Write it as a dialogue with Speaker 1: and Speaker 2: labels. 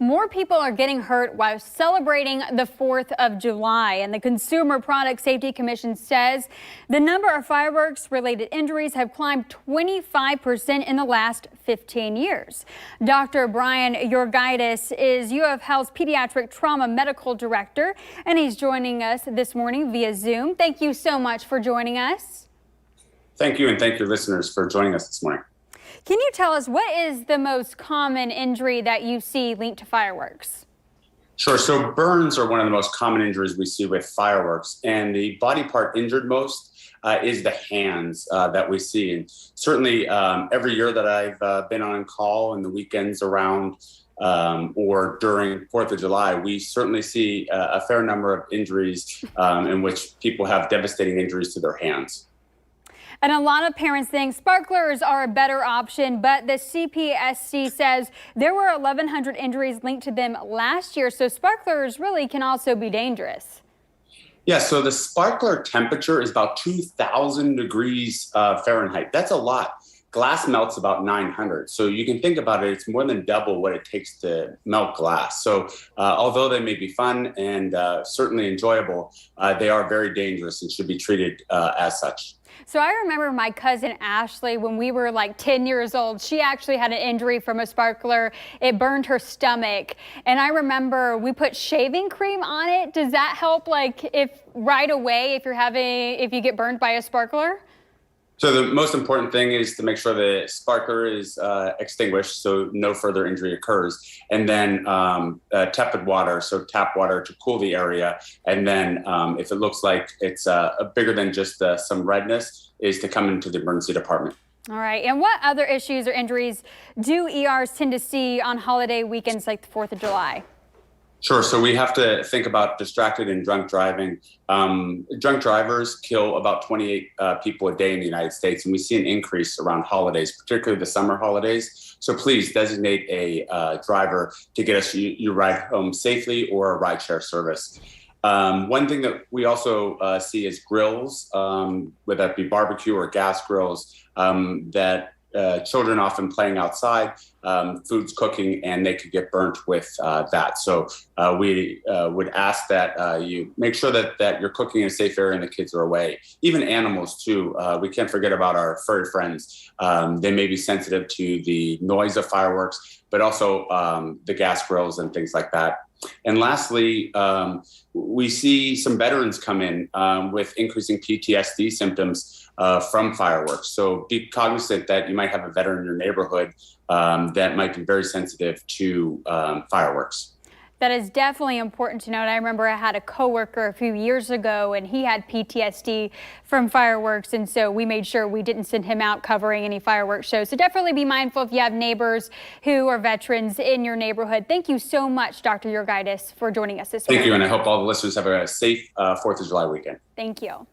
Speaker 1: More people are getting hurt while celebrating the 4th of July, and the Consumer Product Safety Commission says the number of fireworks-related injuries have climbed 25% in the last 15 years. Dr. Brian Yorkgitis is UF Health's Pediatric Trauma Medical Director, and he's joining us this morning via Zoom. Thank you so much for joining us.
Speaker 2: Thank you, and thank your listeners for joining us this morning.
Speaker 1: Can you tell us what is the most common injury that you see linked to fireworks?
Speaker 2: Sure. So burns are one of the most common injuries we see with fireworks, and the body part injured most is the hands that we see. And certainly every year that I've been on call and the weekends around or during 4th of July, we certainly see a fair number of injuries in which people have devastating injuries to their hands.
Speaker 1: And a lot of parents think sparklers are a better option, but the CPSC says there were 1,100 injuries linked to them last year, so sparklers really can also be dangerous.
Speaker 2: Yeah, so the sparkler temperature is about 2,000 degrees Fahrenheit. That's a lot. Glass melts about 900. So you can think about it, it's more than double what it takes to melt glass. So although they may be fun and certainly enjoyable, they are very dangerous and should be treated as such.
Speaker 1: So I remember my cousin Ashley, when we were like 10 years old, she actually had an injury from a sparkler. It burned her stomach. And I remember we put shaving cream on it. Does that help, like, if right away if you get burned by a sparkler?
Speaker 2: So the most important thing is to make sure the sparkler is extinguished so no further injury occurs. And then tepid water, so tap water to cool the area. And then if it looks like it's bigger than just some redness, is to come into the emergency department.
Speaker 1: All right. And what other issues or injuries do ERs tend to see on holiday weekends like the 4th of July?
Speaker 2: Sure. So we have to think about distracted and drunk driving. Drunk drivers kill about 28 people a day in the United States, and we see an increase around holidays, particularly the summer holidays. So please designate a driver to get us your ride home safely or a rideshare service. One thing that we also see is grills, whether that be barbecue or gas grills, that children often playing outside, food's cooking, and they could get burnt with that. So we would ask that you make sure that you're cooking in a safe area and the kids are away. Even animals too. We can't forget about our furry friends. They may be sensitive to the noise of fireworks, but also the gas grills and things like that. And lastly, we see some veterans come in with increasing PTSD symptoms from fireworks. So be cognizant that you might have a veteran in your neighborhood that might be very sensitive to fireworks.
Speaker 1: That is definitely important to note. I remember I had a coworker a few years ago and he had PTSD from fireworks, and so we made sure we didn't send him out covering any fireworks shows. So definitely be mindful if you have neighbors who are veterans in your neighborhood. Thank you so much, Dr. Yorkgitis, for joining us this morning.
Speaker 2: Thank you, and I hope all the listeners have a safe 4th of July weekend.
Speaker 1: Thank you.